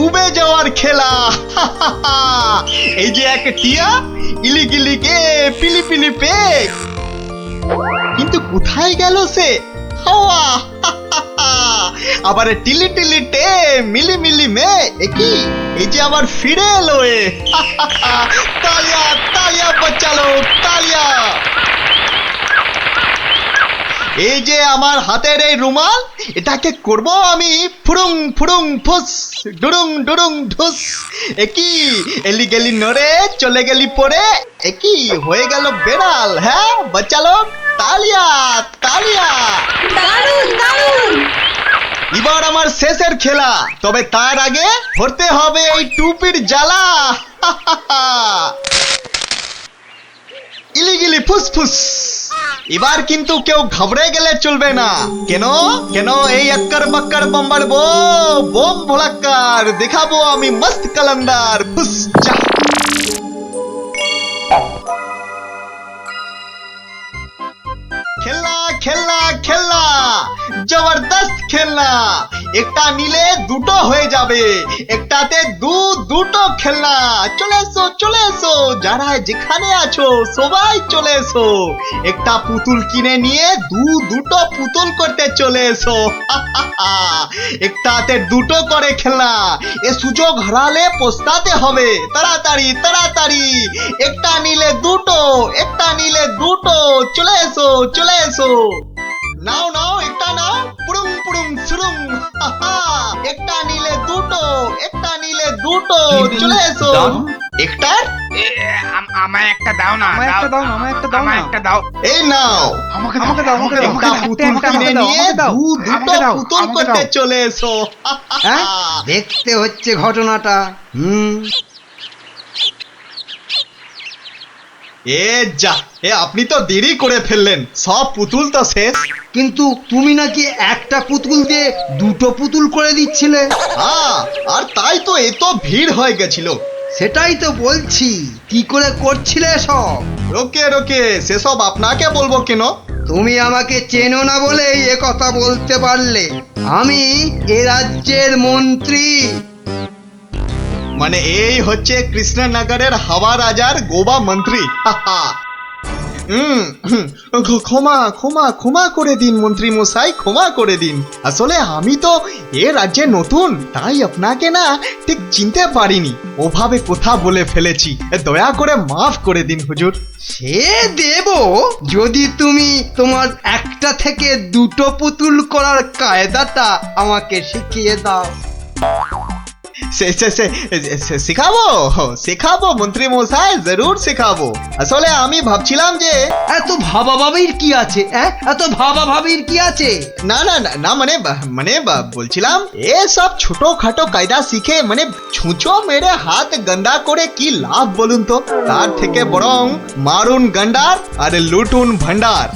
উবে যাওয়ার খেলা। এই যে এক টিয়া, ইলিগিলি কে পিলি পিলি পে, কিন্তু কোথায় গেল সে হাওয়া? আবার টিলি টিলি টে মিলি মিলি মে, একই এই যে আবার ফিরে এলো এ। তালিয়া তালিয়া বাচ্চালো, তালিয়া। এই যে আমার হাতের এই রুমাল, এটাকে করব আমি ফুরুং ফুরুং ফুস, ডুরুং ডুরুং ঢুস। একই এলি গেলি নড়ে, চলে গেলি পরে, একই হয়ে গেল বেড়াল। হ্যাঁ বাচ্চালো, তালিয়া তালিয়া। দারুণ দারুণ। এবার আমার শেষের খেলা, তবে তার আগে ধরতে হবে এই টুপির জ্বালা। ইলিগিলি ফুসফুস। এবার কিন্তু কেউ ঘাবড়ে গেলে চলবে না। কেন কেন এই আক্কার বাক্কার বম্বার বোম ভোলাক্কার দেখাবো আমি মস্ত কালান্দার। ফুস যা। খেলনা খেলনা খেলনা, জবরদস্ত খেলনা। একটা নিলে দুটো হয়ে যাবে, একটাতে দুটো খেলনা। চলে এসো চলে এসো, যারা যেখানে আছো সবাই চলে এসো। একটা পুতুল কিনে নিয়ে দুটো পুতুল করতে চলে এসো। একটাতে দুটো করে খেলনা, এ সুযোগ হারালে পস্তাতে হবে। তাড়াতাড়ি তাড়াতাড়ি, একটা নিলে দুটো, একটা নিলে দুটো। চলে এসো চলে এসো, নাও নাও একটা নাও, পুরুং পুরুং সুরুং। একটা নিলে দুটো, একটা নিলে দুটো। চলে এসো। একটা আমায় একটা দাও না, আমায় একটা দাও, আমায় একটা দাও, আমায় একটা দাও। এই নাও, আমাকে দাও, আমাকে দাও, একটা পুতুল কিনে নিয়ে দুটো পুতুল করতে চলে এসো। দেখতে হচ্ছে ঘটনাটা। এ যা, এ আপনি তো দেরি করে ফেললেন, সব পুতুল তো শেষ। কিন্তু তুমি নাকি একটা পুতুল দিয়ে দুটো পুতুল করে দিচ্ছিলে। হ্যাঁ, আর তাই তো এত ভিড় হয়ে গেছিল। সেটাই তো বলছি, কি করে করছিলে সব? রোকে রোকে, সেসব আপনাকে বলবো কেন? তুমি আমাকে চেনো না বলেই এ কথা বলতে পারলে। আমি এ রাজ্যের মন্ত্রী। মানে এই হচ্ছে কৃষ্ণনগরের হাওয়া রাজার গোবা মন্ত্রী। ক্ষমা ক্ষমা ক্ষমা করে দিন মন্ত্রী মশাই, ক্ষমা করে দিন। আসলে আমি তো এ রাজ্যে নতুন, তাই আপনাকে না ঠিক চিনতে পারিনি, ওভাবে কথা বলে ফেলেছি, দয়া করে মাফ করে দিন হুজুর। সে দেব, যদি তুমি তোমার একটা থেকে দুটো পুতুল করার কায়দাটা আমাকে শিখিয়ে দাও। শেখাবো শেখাবো মন্ত্রী মশাই, জরুর শেখাবো। আসলে আমি ভাবছিলাম যে এত ভাবা ভাবির কি আছে? এত ভাবা ভাবির কি আছে? না না না না, মানে বলছিলাম এসব ছোটখাটো কায়দা শিখে মানে ছুঁচো মেরে হাত গন্ডা করে কি লাভ বলুন তো? তার থেকে বরং মারুন গন্ডার আর লুটুন ভান্ডার।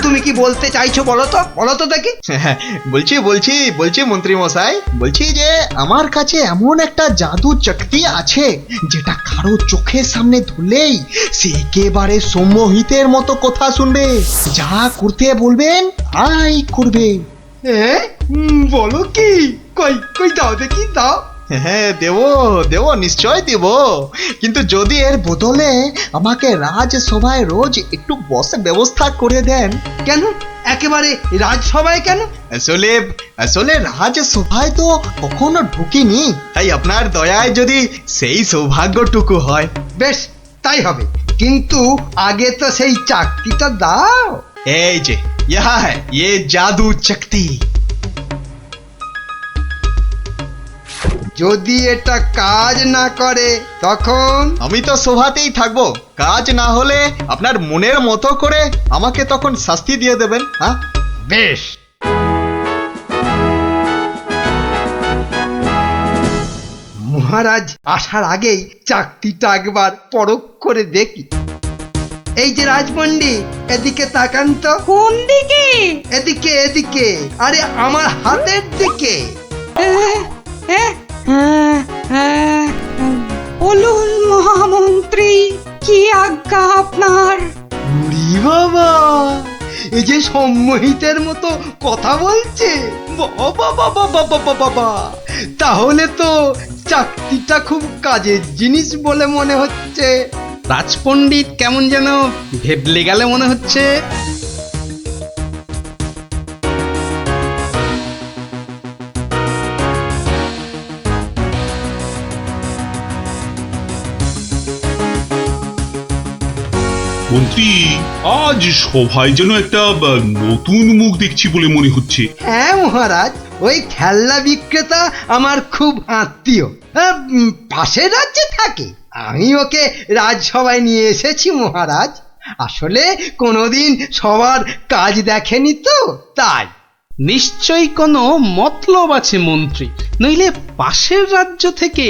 তুমি কি বলতে চাইছো বলো তো দেখি। বলছি মন্ত্রী মশাই, বলছি যে আমার কাছে এমন একটা জাদু শক্তি আছে, যেটা কারো চোখের সামনে ধরলেই সে একেবারে সম্মোহিতের মতো কথা শুনবে, যা করতে বলবেন তাই করবে। বলো কি? কই দাও দেখি, দাও। হ্যাঁ দেবো নিশ্চয় দেব, কিন্তু যদি এর বদলে আমাকে রাজসভায় রোজ একটু বসে ব্যবস্থা করে দেন। কেন একেবারে রাজসভায় কেন? আসলে রাজসভায় তো কখনো ঢুকিনি, তাই আপনার দয়ায় যদি সেই সৌভাগ্যটুকু হয়। বেশ, তাই হবে, কিন্তু আগে তো সেই চাকরিটা দাও। এই যে ইহা হ্যায় ये জাদু শক্তি। যদি এটা কাজ না করে তখন? আমি তো সভাতেই থাকবো, কাজ না হলে আপনার মনের মতো করে আমাকে তখন শাস্তি দিয়ে দেবেন। হ্যাঁ বেশ। মহারাজ আসার আগেই চাকরিটা একবার পরখ করে দেখি। এই যে রাজপণ্ডিত, এদিকে তাকান তো। কোন দিকে? এদিকে, আরে আমার হাতের দিকে। বলুন মহামন্ত্রী, কি আজ্ঞা আপনার? উরি বাবা, এই যে সম্মোহিতের মতো কথা বলছে, বাবা বাবা বাবা বাবা, তাহলে তো চাকতিটা খুব কাজের জিনিস বলে মনে হচ্ছে। রাজপণ্ডিত কেমন যেন ভেবলে গেলে মনে হচ্ছে। মন্ত্রী, আজ সভায় যেন একটা নতুন মুখ দেখছি বলে মনে হচ্ছে। হ্যাঁ মহারাজ, ওই খেলনা বিক্রেতা আমার খুব আত্মীয়, পাশের রাজ্যে থাকে। আমি ওকে রাজসভায় নিয়ে এসেছি মহারাজ। আসলে কোনোদিন সবার কাজ দেখেনি তো, তাই। নিশ্চয়ই কোনো মতলব আছে মন্ত্রী, নইলে পাশের রাজ্য থেকে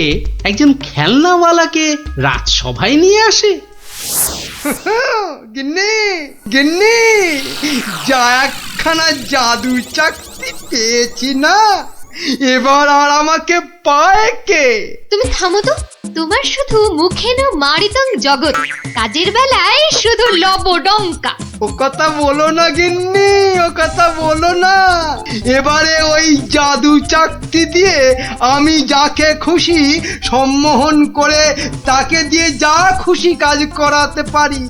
একজন খেলনাওয়ালাকে রাজসভায় নিয়ে আসে। গিন্নি গিন্নি, যা একখানা জাদু চাকতি পেয়েছি না, এবার আর আমাকে পায় কে? তুমি থামো তো, তোমার শুধু মুখে না মারিতং জগৎ, কাজের বেলায় শুধু লবডঙ্কা। ও কথা বলো না গিন্নি, ও কথা বলো না। এবারে ওই জাদু চাকতি দিয়ে আমি যাকে খুশি সম্মোহন করে তাকে দিয়ে যা খুশি কাজ করাতে পারি।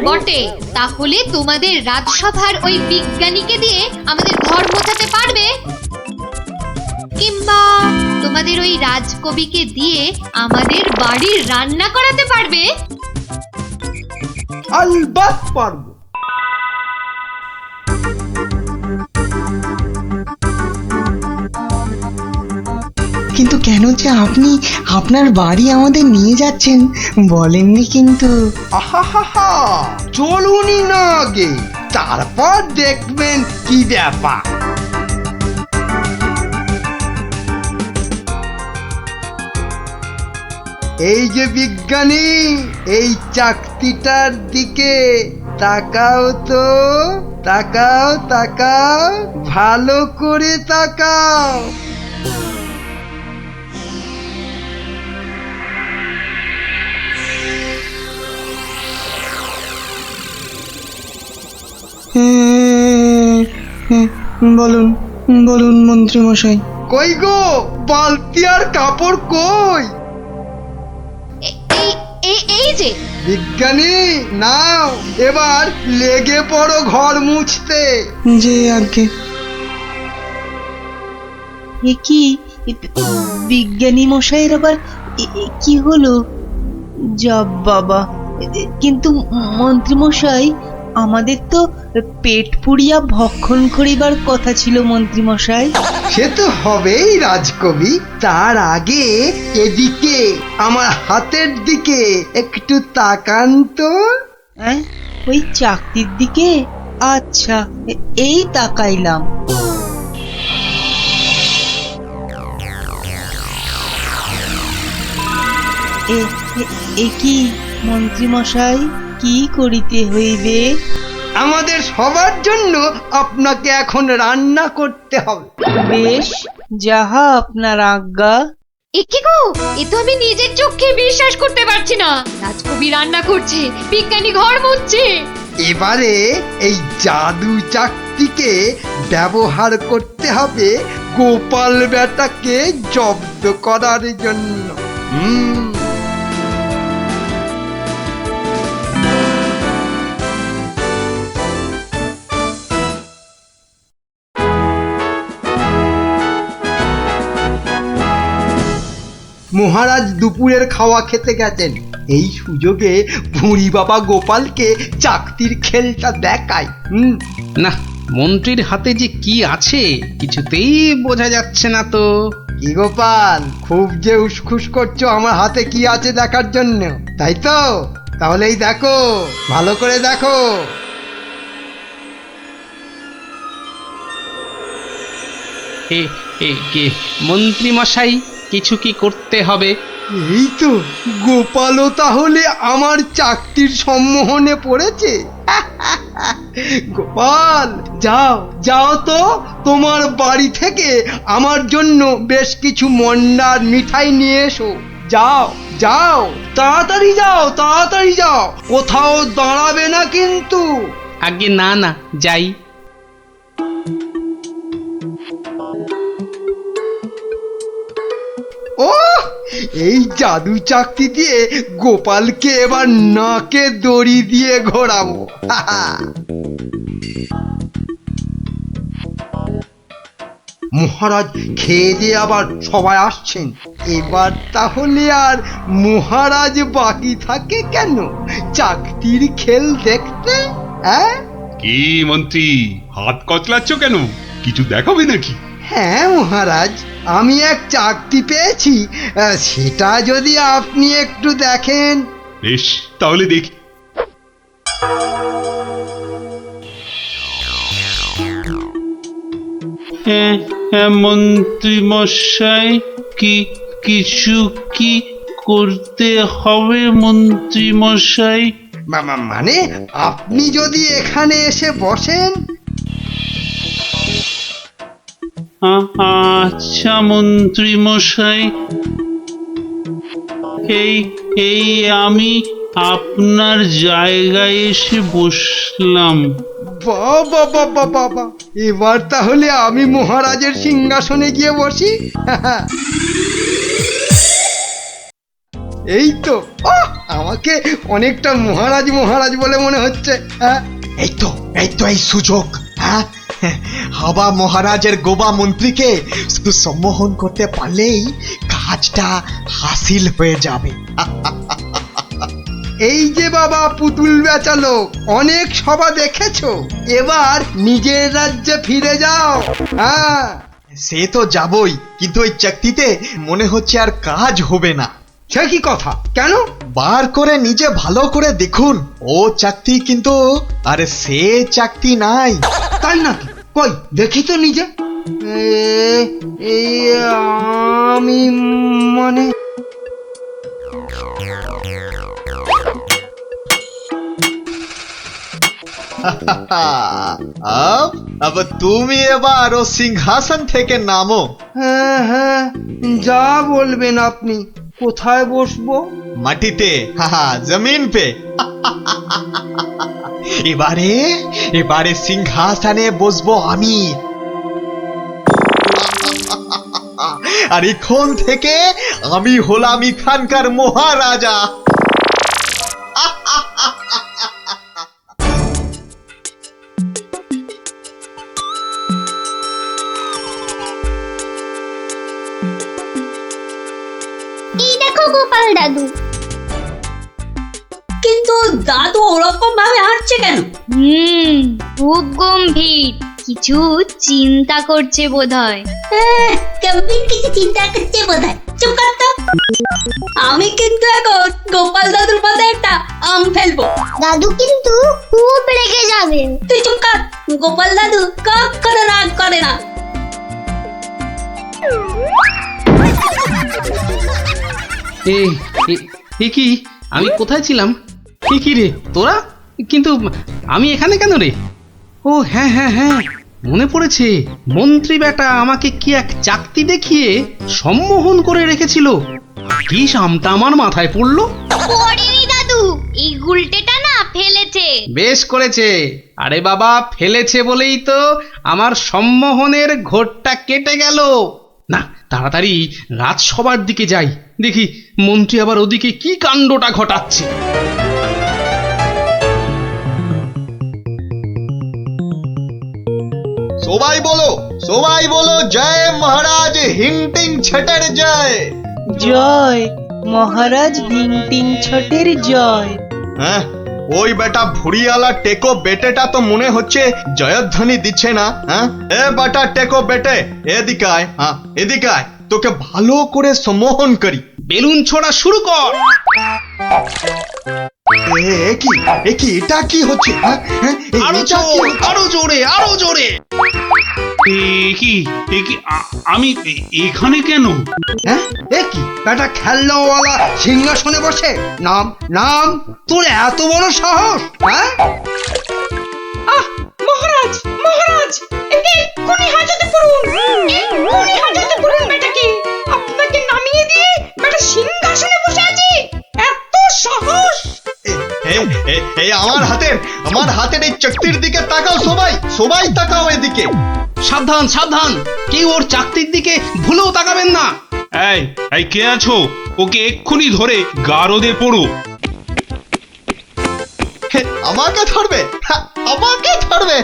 বটে, তাহলে তোমাদের রাজসভার ওই বিজ্ঞানীকে দিয়ে আমাদের ঘর মোছাতে পারবে? কিংবা তোমাদের ওই রাজকবিকে দিয়ে আমাদের বাড়ির রান্না করাতে পারবে? আলবাত পারবো। কিন্তু কেন যে আপনি আপনার বাড়ি আমাদের নিয়ে যাচ্ছেন বলেননি কিন্তু। আহা, চলুনি না আগে, তারপর দেখবেন কি ব্যাপার। এই যে বিজ্ঞানী, এই চাকতিটার দিকে তাকাও তো, তাকাও তাকাও, ভালো করে তাকাও। বলুন বলুন মন্ত্রী মশাই। কই গো, বালতি আর কাপড় কই? এই যে বিজ্ঞানী, নাও এবার লেগে পড়ো ঘর মুছতে। যে আগে এ কি বিজ্ঞানী মশাইয়ের আবার কি হলো? যা বাবা, কিন্তু মন্ত্রী মশাই, আমাদের তো পেট পুড়িয়া ভক্ষণ করিবার কথা ছিল মন্ত্রী মশাই। সে তো হবেই রাজকবি, তার আগে এদিকে আমার হাতের দিকে একটু তাকান তো। হ্যাঁ, ওই চাকতির দিকে? আচ্ছা, এই তাকাইলাম। এ কি মন্ত্রী মশাই, কি করিতে হইবে? আমাদের সবার জন্য আপনাকে এখন রান্না করতে হবে। বেশ, যাহা আপনার আজ্ঞা। এ কি গো, এ তো আমি নিজের চোখে বিশ্বাস করতে পারছি না। রাজকবি রান্না করছে, বিজ্ঞানী ঘর মুছছে। এবারে এই জাদু চাকতিকে ব্যবহার করতে হবে গোপাল বেটাকে জব্দ করার জন্য। মহারাজ দুপুরের খাওয়া খেতে গেছেন, এই সুযোগে ভুঁড়ি বাবা গোপালকে চাকতির খেলটা দেখায়। না, মন্ত্রীর হাতে যে কি আছে কিছুতেই বোঝা যাচ্ছে না তো। কি গোপাল, খুব যে উসখুস করছো আমার হাতে কি আছে দেখার জন্য, তাই তো? তাহলেই দেখো, ভালো করে দেখো। কে মন্ত্রী মশাই, কিছু কি করতে হবে? এই তো, গোপালও তাহলে আমার চাকতির সম্মোহনে পড়েছে। গোপাল, যাও যাও তো, তোমার বাড়ি থেকে আমার জন্য বেশ কিছু মন্ডার মিঠাই নিয়ে এসো। যাও যাও, তাড়াতাড়ি যাও, তাড়াতাড়ি যাও, কোথাও দাঁড়াবে না কিন্তু। আগে না না, যাই। ও এই জাদু চাকতি দিয়ে গোপালকে এবার নাকে দড়ি দিয়ে ঘোরাবো। মহারাজ খেয়ে দিয়ে আবার সবাই আসছেন, এবার তাহলে আর মহারাজ বাকি থাকে কেন চাকতির খেল দেখতে? হ্যাঁ কি মন্ত্রী, হাত কচলাচ্ছ কেন? কিছু দেখাবে নাকি? হ্যাঁ মহারাজ, আমি এক চাকতি পেয়েছি, সেটা যদি আপনি একটু দেখেন। বেশ, তাহলে দেখি। মন্ত্রী মশাই, কিছু কি করতে হবে মন্ত্রী মশাই? মানে আপনি যদি এখানে এসে বসেন। আচ্ছা মন্ত্রী মশাই, এই আমি আপনার জায়গায় এসে বসলাম। বাবা বাবা বাবা, এবার তাহলে আমি মহারাজের সিংহাসনে গিয়ে বসি। এই তো, আমাকে অনেকটা মহারাজ মহারাজ বলে মনে হচ্ছে। এই তো এই সুযোগ। হ্যাঁ, হাবা মহারাজের গোবা মন্ত্রীকে শুধু সম্মোহন করতে পারলেই কাজটা হাসিল হয়ে যাবে। এই যে বাবা পুতুল বেচালো, অনেক সভা দেখেছো, এবার নিজের রাজ্যে ফিরে যাও। হ্যাঁ সে তো যাবই, কিন্তু ওই চাকতিতে মনে হচ্ছে আর কাজ হবে না। সে কি কথা, কেন? বার করে নিজে ভালো করে দেখুন, ও চাকতি কিন্তু আরে সে চাকতি নাই। তাই নাকি? কই দেখি তো নিজে। এই আমি মানে अब তুমি এবার ও সিংহাসন থেকে নামো। হ্যাঁ হ্যাঁ, যা বলবেন আপনি। কোথায় বসবো? মাটিতে, জমিন পে। এবারে সিংহাসনে বসবো আমি। আর এখন থেকে আমি হলাম এখানকার মহারাজা। এই দেখো গোপাল দাদু। কিন্তু দাদু ওরকম ভাবে হাঁটছে কেন? খুব গম্ভীর কিছু চিন্তা করছে বোধহয়। গম্ভীর কিছু চিন্তা করছে বোধহয়। চুপ কর তো। আমি কিন্তু এখন গোপাল দাদুর মাথায় একটা আম ফেলবো। দাদু কিন্তু খুব রেগে যাবে। তুই চুপ কর। গোপাল দাদু কখনো রাগ করে না। এ কি, আমি কোথায় ছিলাম? কি রে তোরা? কিন্তু আমি এখানে কেন রে? ও হ্যাঁ হ্যাঁ হ্যাঁ, মনে পড়েছে, মন্ত্রী বেটা আমাকে কি এক চাকতি দেখিয়ে সম্মোহন করে রেখেছিল। কি সামটা আমার মাথায় পড়লো। পড়েনি দাদু, এই গুলটেটা না ফেলেছে। বেশ করেছে। আরে বাবা, ফেলেছে বলেই তো আমার সম্মোহনের ঘোরটা কেটে গেল। না, তাড়াতাড়ি রাজসভার দিকে যাই, দেখি মন্ত্রী আবার ওদিকে কি কাণ্ডটা ঘটাচ্ছে। সবাই বলো জয় মহারাজ হিংটিং ছটের জয়। জয় মহারাজ ভিংটিং ছটের জয়। হ্যাঁ, ওই বেটা ভুড়িয়ালা টেকো বেটেটা তো মনে হচ্ছে জয়ধ্বনি দিচ্ছে না। হ্যাঁ, এ বেটা টেকো বেটে, এদিকে আয়। হ্যাঁ, এদিকে আয়, তোকে ভালো করে সম্মোহন করি। বেলুন ছোড়া শুরু কর। এটা কি হচ্ছে? আরো জোরে, আরো জোরে। আমি এখানে কেন? হ্যাঁ, এ কি একটা খেলনাওয়ালা সিংহাসনে বসে? নাম নাম, তোর এত বড় সাহস? হ্যাঁ মহারাজ মহারাজ, এক্ষুনি হাজতে পড়ুন। এক্ষুনি হাজতে পড়ুন বেটাকে। আপনাকে নামিয়ে দিয়ে বেটা সিংহাসনে বসে আছে, এত সাহস! আমার হাতের এই চাকতির দিকে তাকাও সবাই, সবাই তাকাও এদিকে। সাবধান সাবধান, কেউ ওর চাকতির দিকে ভুলেও তাকাবেন না। এই এই কে আছো? ওকে এক্ষুনি ধরে গারদে পড়ো। আমাকে ধরবে? আমাকে ধরবে?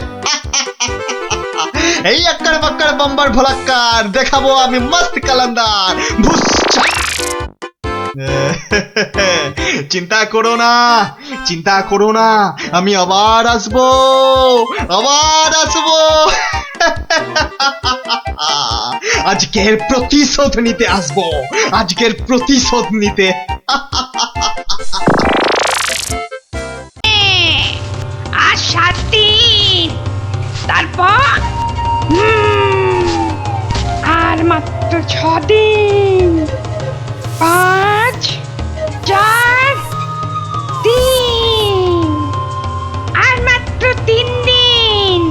এই আক্কার বাক্কার বাম্বার ভোলাক্কার দেখাবো আমি মস্ত কালান্দার। ভুসছা। চিন্তা করো না, চিন্তা করো না, আমি আবার আসবো, আবার আসবো। আজকের প্রতিশোধ নিতে আসবো, আজকের প্রতিশোধ নিতে। আর 7 দিন, তারপর আর মাত্র 6 দিন। 5, 4, 3, আর মাত্র 3 দিন।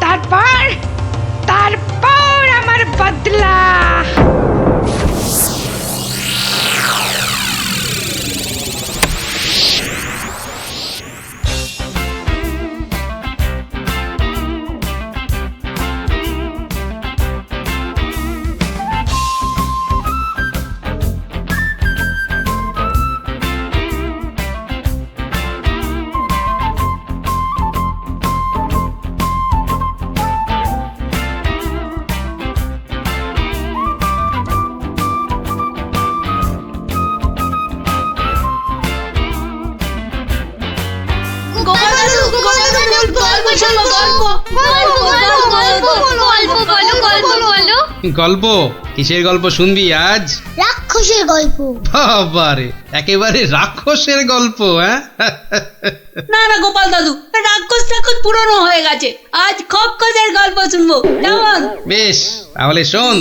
তারপর আমার বদলা। গল্প? কিসের গল্প শুনবি আজ? রাক্ষসের গল্প। বাবারে, একেবারে রাক্ষসের গল্প। হ্যাঁ, না না গোপাল দাদু, রাক্ষস পুরনো হয়ে গেছে, আজ খপ্পখসের গল্প শুনবো। কেমন? বেশ, তাহলে শোন।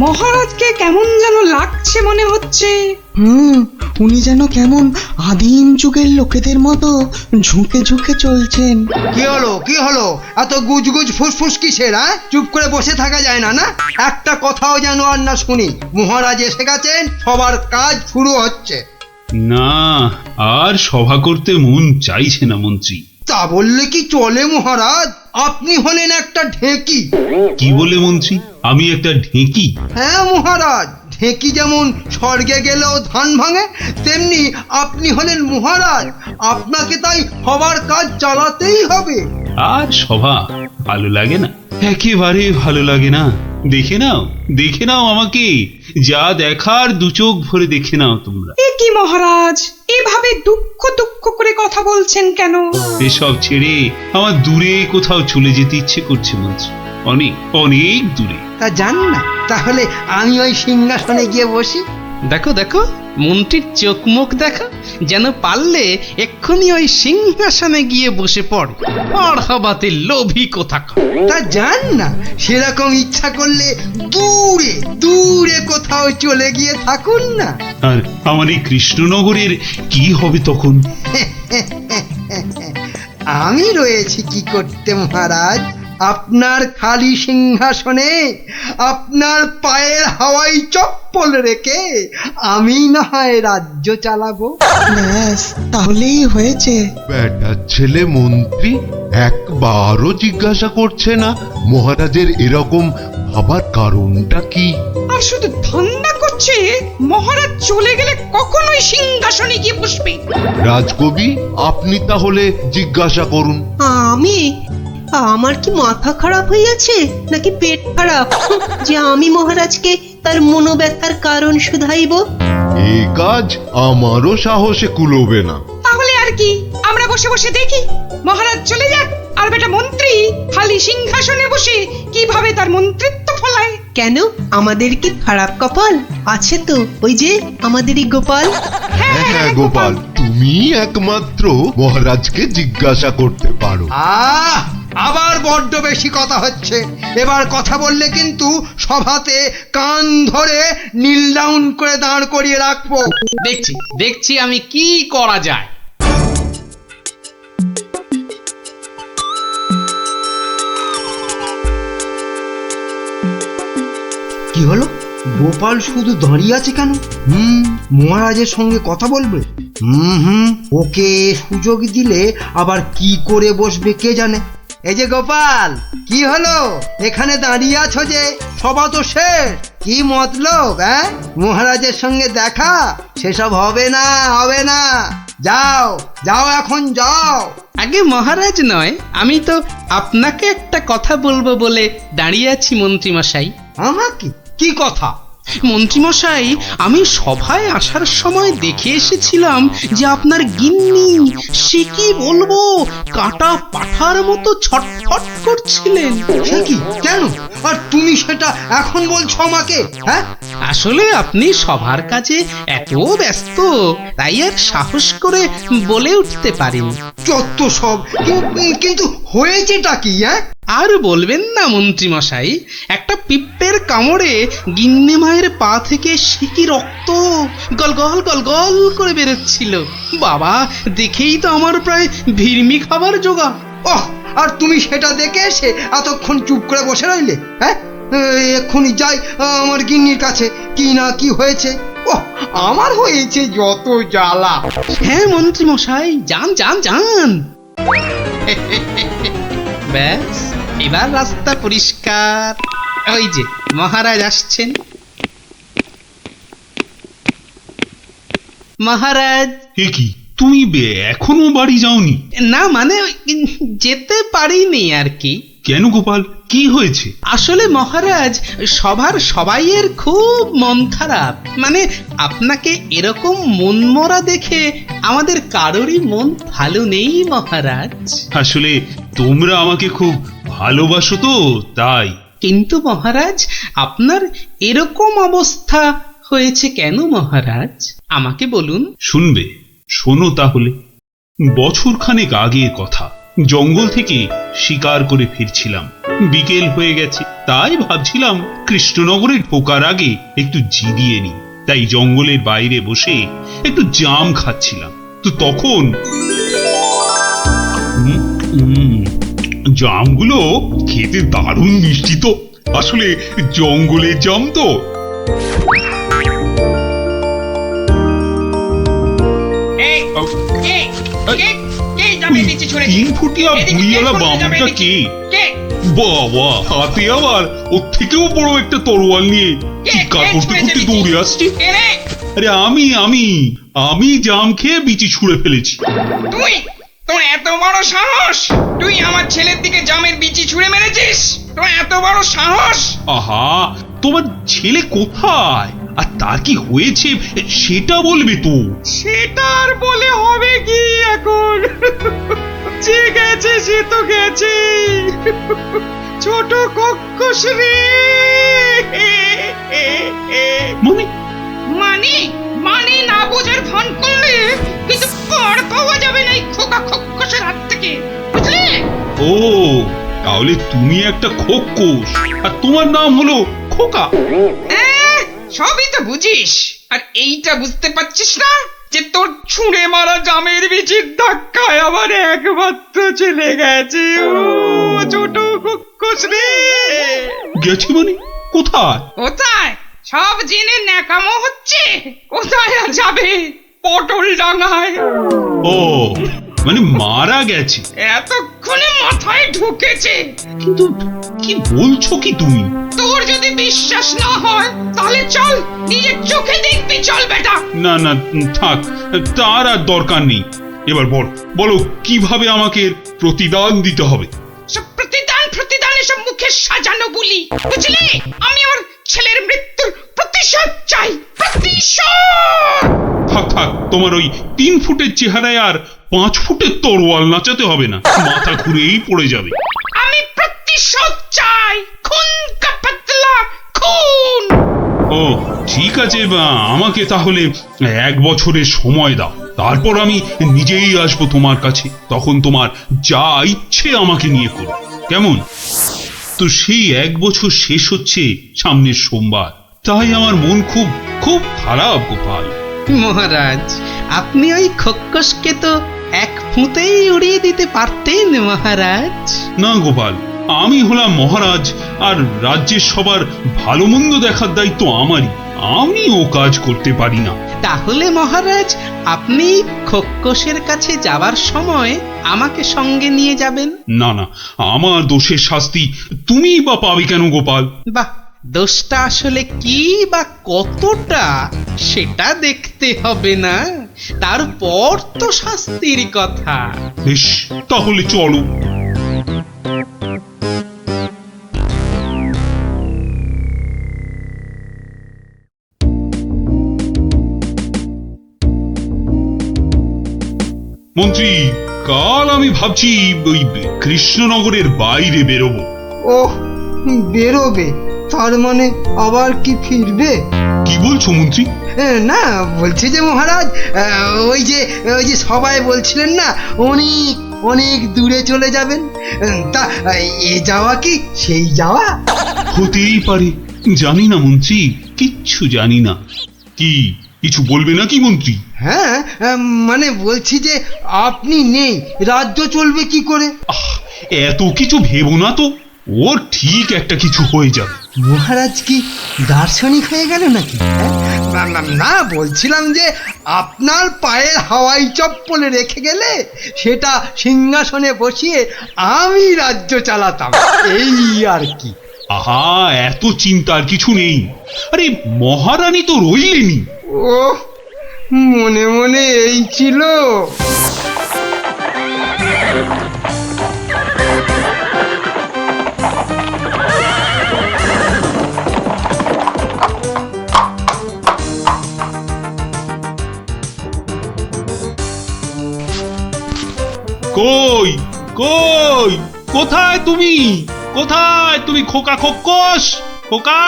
মহারাজকে কেমন যেন লাগছে মনে হচ্ছে। উনি যেন কেমন আদিম যুগের লোকেদের মতো ঝুঁকে ঝুঁকে চলছেন। কি হলো, কি হলো? এত গুজগুজ ফুসফুস কিসের? চুপ করে বসে থাকা যায় না? না, একটা কথাও যেন আর না শুনি। মহারাজ এসে গেছেন, সবার কাজ শুরু হচ্ছে। না, আর সভা করতে মন চাইছে না মন্ত্রী। তা বললে কি চলে মহারাজ? আপনি হলেন একটা ঢেঁকি। কি বলে মন্ত্রী? আমি একটা ঢেঁকি? হ্যাঁ মহারাজ, ঢেঁকি যেমন স্বর্গে গেলেও ধান ভাঙে, তেমনি আপনি হলেন মহারাজ। আপনাকে তাই সবার কাজ চালাতেই হবে। আর সভা ভালো লাগে না, একেবারে ভালো লাগে না। দেখে নাও, দেখে নাও আমাকে, যা দেখার 2 চোখ ভরে দেখে নাও তোমরা। এ কি মহারাজ, এভাবে দুঃখ দুঃখ করে কথা বলছেন কেন? এসব ছেড়ে আমার দূরে কোথাও চলে যেতে ইচ্ছে করছে মন্ত্রী, অনেক অনেক দূরে। তা জান না, তাহলে আমি ওই সিংহাসনে গিয়ে বসি। দেখো দেখো, মন্ত্রীর চোখ মুখ দেখো, যেন পারলে এক্ষুনি ওই সিংহাসনে গিয়ে বসে পড়ে। পড়াবাতে লোভী কোথাকার। তা জান না, সেরকম ইচ্ছা করলে দূরে দূরে কোথাও চলে গিয়ে থাকুন না। আর আমার এই কৃষ্ণনগরের কি হবে তখন? আমি রয়েছি কি করতে মহারাজ? আপনার খালি সিংহাসনে আপনার পায়ের হাওয়াই চপ্পল রেখে আমি না হয় রাজ্য চালাবো। ব্যাস, তাহলেই হয়েছে। বেটার ছেলে মন্ত্রী একবারও জিজ্ঞাসা করছে না মহারাজের এরকম ভাবার কারণটা কি। আর শুধু ধান্দা করছে মহারাজ চলে গেলে কখনোই সিংহাসনে গিয়ে বসবে। রাজকবি, আপনি তাহলে জিজ্ঞাসা করুন। আমি? আমার কি মাথা খারাপ হইয়াছে নাকি পেট খারাপ যে আমি মহারাজকে তার মনোব্যথার কারণ শুধাইব? এই কাজ আমারও সাহসে কুলোবে না। তাহলে আর কি, আমরা বসে বসে দেখি মহারাজ চলে যাক, আর বেটা মন্ত্রী খালি সিংহাসনে বসে কিভাবে তার মন্ত্রিত্ব ফলায়। কেন, আমাদের কি খারাপ কপাল আছে? তো ওই যে আমাদেরই গোপাল। হ্যাঁ হ্যাঁ গোপাল, তুমি একমাত্র মহারাজকে জিজ্ঞাসা করতে পারো। আবার বড্ড বেশি কথা হচ্ছে। এবার কথা বললে কিন্তু সভাতে কান ধরে নীল ডাউন করে দাঁড় করিয়ে রাখবো। দেখছি দেখছি আমি কি করা যায়। কি হলো? গোপাল শুধু দাঁড়িয়ে আছে কেন? মহারাজের সঙ্গে কথা বলবে? ওকে সুযোগ দিলে আবার কি করে বসবে কে জানে। এই যে গোপাল, কি হলো? এখানে দাঁড়িয়ে আছো যে? সভা তো শেষ, কি মতলব? মহারাজের সঙ্গে দেখা? সেসব হবে না, হবে না। যাও যাও, এখন যাও। আগে মহারাজ নয়, আমি তো আপনাকে একটা কথা বলবো বলে দাঁড়িয়ে আছি মন্ত্রীমশাই। আমাকে? কি কথা? মন্ত্রীমশাই, আমি সভায় আসার সময় দেখে এসেছিলাম যে আপনার গিন্নি, সে কি বলবো, কাটা পাঠার মতো ছটফট করছিলেন। সে কি? কেন? আর তুমি সেটা এখন বলছো আমাকে? আসলে আপনি সভার কাজে এত ব্যস্ত, তাই আর সাহস করে বলে উঠতে পারিনি। যত সব। কিন্তু হয়েছেটা কি? আর বলবেন না মন্ত্রীমশাই, একটা পিঁপড়ের কামড়ে গিন্নি মায়ের পা থেকে সিকি রক্ত গল গল গল গল করে বেরোচ্ছিল। বাবা, দেখেই তো আমার প্রায় ভিড়মি খাবার জোগাড়। আর তুমি সেটা দেখে এসে এতক্ষণ চুপ করে বসে রইলে? এক্ষুনি যাই আমার গিন্নির কাছে, কি না কি হয়েছে। আমার হয়েছে যত জ্বালা। হ্যাঁ মন্ত্রীমশাই, যান যান যান। ব্যাস, এবার রাস্তা পরিষ্কার। ওই যে মহারাজ আসছেন। মহারাজ। কি তুমি এখনো বাড়ি যাওনি? না মানে যেতে পারিনি আর কি। কেন গোপাল, কি হয়েছে? আসলে মহারাজ, সবার সবাইয়ের খুব মন খারাপ। মানে আপনাকে এরকম মনমরা দেখে আমাদের কারোরই মন ভালো নেই মহারাজ। আসলে তোমরা আমাকে খুব ভালোবাসো তো, তাই। কিন্তু মহারাজ, আপনার এরকম অবস্থা হয়েছে কেন মহারাজ? আমাকে বলুন। শুনবে? শোনো তাহলে। বছরখানেক আগের কথা, জঙ্গল থেকে শিকার করে ফিরছিলাম। বিকেল হয়ে গেছে, তাই ভাবছিলাম কৃষ্ণনগরে ঢোকার আগে একটু জিরিয়ে নি। তাই জঙ্গলের বাইরে বসে একটু জাম খাচ্ছিলাম। তো তখন জামগুলো খেতে দারুণ মিষ্টি তো। আসলে জঙ্গলের জাম তো। বাবা, হাতে আবার ওর থেকেও বড় একটা তরোয়াল নিয়ে চিৎকার করতে করতে দৌড়ে আসছে। আরে আমি জাম খেয়ে বিচি ছুঁড়ে ফেলেছি। তুই? তোর এত বড় সাহস? তুই আমার ছেলের দিকে জামের বিচি ছুঁড়ে মেরেছিস? তোর এত বড় সাহস? আহা, তোমার ছেলে কোথায় আর তার কি হয়েছে সেটা বলবে তো। সেটা আর বলে হবে কি এখন? যে গেছে সে তো গেছে। ছোট কক্ষশ্রী। মানে না বোঝার ভান করলে কিন্তু পার পাওয়া যাবে না এই খোকা খক্ষসের হাত থেকে, বুঝলে? ও, তাহলে তুমি একটা খোকস আর তোমার নাম হলো খোকা। সবই তো বুঝিস, আর এইটা বুঝতে পারছিস না যে তোর ছুঁড়ে মারা জামের বিচির ধাক্কায় আবার একমাত্র চলে গেছে। ও ছোট খক্ষস রে। গেছে মানে? কোথায়? কোথায় সব জেনে ন্যাকামো হচ্ছে? কোথায় আর যাবে? পটল ডাঙায়। ও, মানে মারা গেছে? এতক্ষণে মাথায় ঢুকেছে। কিন্তু কি বলছো কি তুমি? তোর যদি বিশ্বাস না হয় তাহলে চল, নিজের চোখে দেখবি। চল বেটা। না না, থাক, তার আর দরকার নেই। এবার বলো কিভাবে আমাকে প্রতিদান দিতে হবে? সব প্রতিদান এসব মুখে সাজানো বলি, বুঝলি? আমি আমার ছেলের মৃত্যুর প্রতিশোধ চাই। প্রতিশোধ। থাক, তোমার ওই 3 ফুটের চেহারায় আর 5 ফুটের তরোয়াল নাচাতে হবে না, মাথা ঘুরেই পড়ে যাবে। আমি প্রতিশোধ চাই, খুন কা বদলা খুন। ও ঠিক আছে, আমাকে তাহলে 1 বছরের সময় দাও, তারপর আমি নিজেই আসবো তোমার কাছে। তখন তোমার যা ইচ্ছে আমাকে নিয়ে করো, কেমন? তো সেই 1 বছর শেষ হচ্ছে সামনের সোমবার, তাই আমার মন খুব খুব খারাপ গোপাল। মহারাজ, আপনি ওই খক্ষসকে তো 1 ফুঁতেই উড়িয়ে দিতে পারতেন মহারাজ। না গোপাল, আমি হলাম মহারাজ, আর রাজ্যের সবার ভালো মন্দ দেখার দায়িত্ব আমারই। আমি ও কাজ করতে পারি না। তাহলে মহারাজ আপনি খোক্কসের কাছে যাবার সময় আমাকে সঙ্গে নিয়ে যাবেন। না না, আমার দোষের শাস্তি তুমি বা পাবে কেন গোপাল? বাহ, দোষটা আসলে কি বা কতটা সেটা দেখতে হবে না, তারপর তো শাস্তির কথা। বেশ, তাহলে চলো। মন্ত্রী, কাল আমি ভাবছি ওই কৃষ্ণনগরের বাইরে বেরোবো। ওহ, বেরোবে? তার মানে আবার কি ফিরবে? কি বলছো মন্ত্রী? না, বলছি যে মহারাজ, ওই যে সবাই বলছিলেন না অনেক অনেক দূরে চলে যাবেন, তা এ যাওয়া কি সেই যাওয়া? হতেই পারে, জানি না মন্ত্রী, কিচ্ছু জানি না। কি কিছু বলবে নাকি মন্ত্রী? হ্যাঁ, মানে বলছি যে আপনি নেই, রাজ্য চলবে কি করে? এত কিছু ভেবো না তো, ওর ঠিক একটা কিছু হয়ে যাবে। মহারাজ কি দার্শনিক হয়ে গেল নাকি? না, বলছিলাম যে আপনার পায়ের হাওয়াই চপ্পলে রেখে গেলে সেটা সিংহাসনে বসিয়ে আমি রাজ্য চালাতাম, এই আর কি। আহা, এত চিন্তার কিছু নেই। আরে মহারানী তো রইলেনি। ও, মনে মনে এই ছিল। কই কই, কোথায় তুমি? কোথায় তুমি খোকা খোক্কস? খোকা,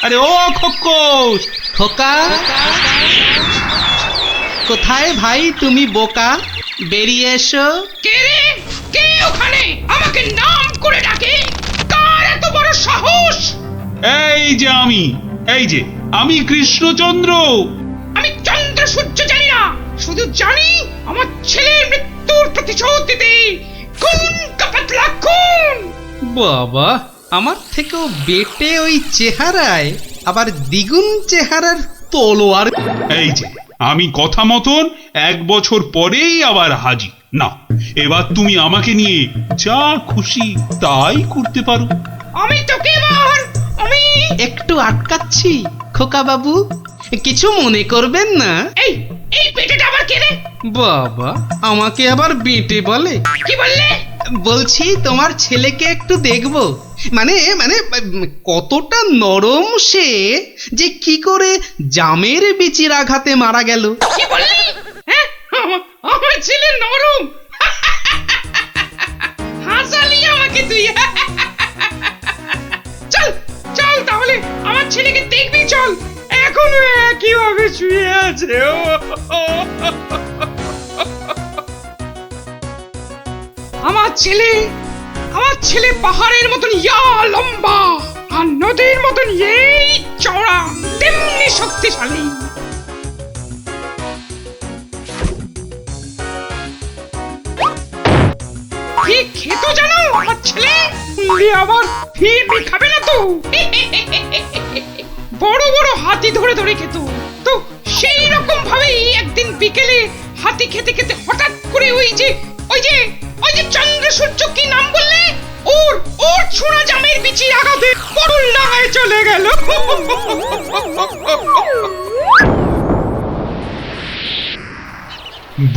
আরে ও খোক্কস! খোকা, কোথায় ভাই তুমি বোকা? বেরিয়ে এসো। কে রে? কে ওখানে আমাকে নাম করে ডাকে? কার এত বড় সাহস? এই যে আমি কৃষ্ণচন্দ্র। আমি চন্দ্র সূর্য জানি না, শুধু জানি আমার ছেলের মৃত্যুর প্রতিশোধ দিতে কোন কাপাতলা কোন। বাবা, আমার থেকেও বেটে ওই চেহারায় আবার দ্বিগুণ চেহারার তলোয়ার। এই যে আমি কথা মতন 1 বছর পরেই আবার হাজির। না, এবার তুমি আমাকে নিয়ে যা খুশি তাই করতে পারো। আমি তোকে এবার একটু আটকাচ্ছি খোকা বাবু, কিছু মনে করবেন না। এই এই পেটেটা আবার কে রে? বাবা, আমাকে আবার বেটে বলে? কি বললে? বলছি তোমার ছেলেকে একটু দেখবো, মানে মানে কতটা নরম সে, যে কি করে জামের বিচির আঘাতে মারা গেল। কি বললি? হ্যাঁ, আমার ছেলে নরম? হাসালি আমাকে তুই। চল চল, তাহলে আমার ছেলেকে দেখবি, চল। এখনো একইভাবে শুয়ে আছে। আমার ছেলে পাহাড়ের মতন ইয়া লম্বা, আর নদীর মতন এই চওড়া, তেমনি শক্তিশালী। কি খেত জানো আমার ছেলে? আবার ফিরবি খাবে না তো? বড় বড় হাতি ধরে ধরে খেত। তো সেই রকম ভাবেই একদিন বিকেলে হাতি খেতে খেতে হঠাৎ করে ওই যে চন্দ্র সূর্য, কি নাম বললে? ওর ছোড়া জামের বিচির আঘাতে করুণ ডাঙায় চলে গেল।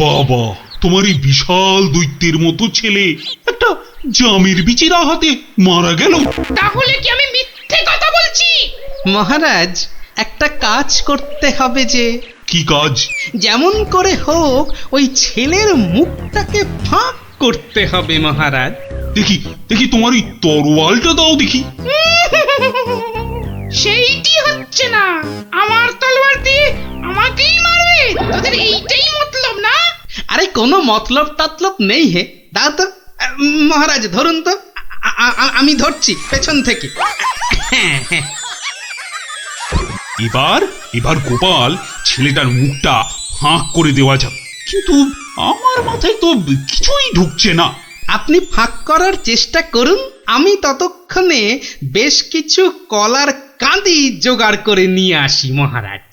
বাবা, তোমার এই বিশাল দৈত্যের মতো ছেলে একটা জামের বিচির আঘাতে মারা গেল? তাহলে কি আমি মিথ্যে কথা বলছি? মহারাজ, একটা কাজ করতে হবে যে। কি কাজ? যেমন করে হোক ওই ছেলের মুখটাকে ফাঁক করতে হবে মহারাজ। দেখি দেখি, তোমার এই তরোয়ালটা দাও দেখি। সেইটি হচ্ছে না, আমার তলোয়ার দিয়ে আমাকেই মারবে? তোদের এইটাই মতলব না? আরে কোনো মতলব টাতলব নেই হে, দাও তো। মহারাজ ধরুন তো, আমি ধরছি পেছন থেকে। এবার গোপাল ছেলেটার মুখটা ফাঁক করে দেওয়া যাবে, কিন্তু আমার মাথায় তো কিছুই ঢুকছে না। আপনি ফাঁক করার চেষ্টা করুন, আমি ততক্ষণে বেশ কিছু কলার কাঁদি জোগাড় করে নিয়ে আসি মহারাজ।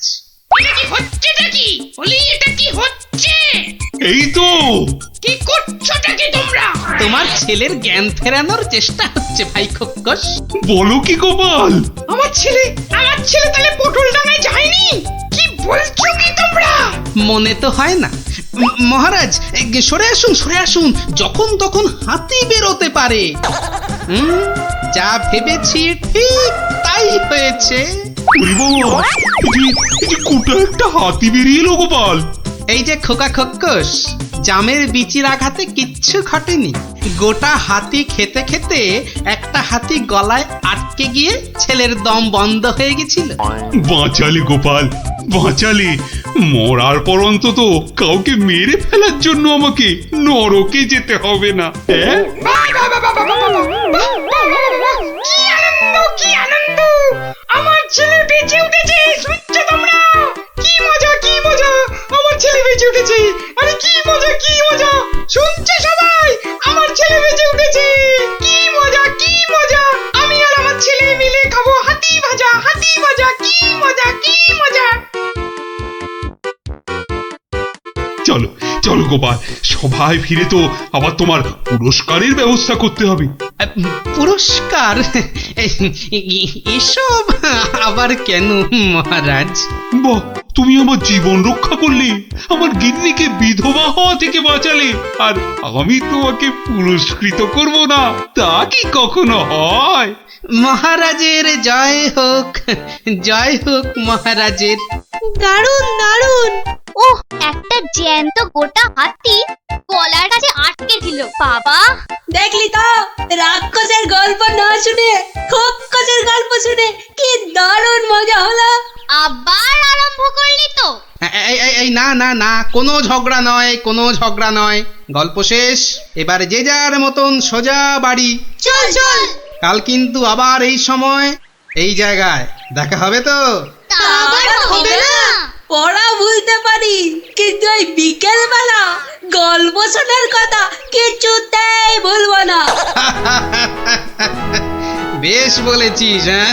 এটা কি হচ্ছেটা কি? বলি এটা কি হচ্ছে? এই তো কি করছোটা কি তোমরা? তোমার ছেলের জ্ঞান ফেরানোর চেষ্টা হচ্ছে ভাই খোকস। বলো কি গোপাল? আমার ছেলে তাহলে পটল ডাঙায় যায়নি? কি বলছো কি তোমরা? মনে তো হয় না। মহারাজ সরে আসুন, সরে আসুন, যখন তখন হাতি বেরোতে পারে। যা ভেবেছি ঠিক তাই হয়েছে। ওরে বাবা, এই যে কোটা একটা হাতি বেরিয়ে এলো গোপাল। এই যে খোকা খোকস, জামের বিচির আঘাতে কিচ্ছু ঘটেনি। গোটা হাতি খেতে খেতে একটা হাতি গলায় আটকে গিয়ে ছেলের দম বন্ধ হয়ে গেছিল। বাঁচালে গোপাল, বাঁচালে। মরার পর অন্তত কাউকে মেরে ফেলার জন্য আমাকে নরকে যেতে হবে না। হ্যাঁ, কি আনন্দ, কি আনন্দ! আমার ছেলে বেঁচে উঠেছে, শুনছো তোমরা? কি মজা, কি মজা! আমার ছেলে বেঁচে উঠেছে। আরে কি মজা, কি মজা! শুনছে সবাই? আমার ছেলে বেঁচে উঠেছে। কি মজা, কি মজা! আমি আর আমার ছেলে মিলে খাবো হাতি ভাজা, হাতি ভাজা। কি মজা, কি মজা! চলো চলো গোপাল, সবাই ফিরে তো আবার তোমার পুরস্কারের ব্যবস্থা করতে হবে। পুরস্কার? এসব আবার কেন মহারাজ? বাহ, তুমি আমার জীবন রক্ষা করলে, আমার গিন্নিকে বিধবা হওয়া থেকে বাঁচালে, আর আমি তোমাকে পুরস্কৃত করব না, তা কি কখনো হয়? মহারাজের জয় হোক, জয় হোক মহারাজের। দারুণ দারুণ। ওহ, একটা জ্যান্ত গোটা হাতি গলার কাছে আটকে ছিল। বাবা, দেখলি তো, রাক্ষসের গল্প না শুনে খোকসের গল্প শুনে কি দারুণ মজা হলো। আবার আরম্ভ করলি তো? এই না না না, কোনো ঝগড়া নয়, কোনো ঝগড়া নয়। গল্প শেষ, এবার যে যার মতন সোজা বাড়ি। চল চল। কাল কিন্তু আবার এই সময় এই জায়গায় দেখা হবে তো? তা আবার হবে না। পড়া ভুলতে পারি, কিন্তু ওই বিকেল বেলা গল্প শোনার কথা কিছুতেই ভুলবো না। বেশ বলেছিস, হ্যাঁ।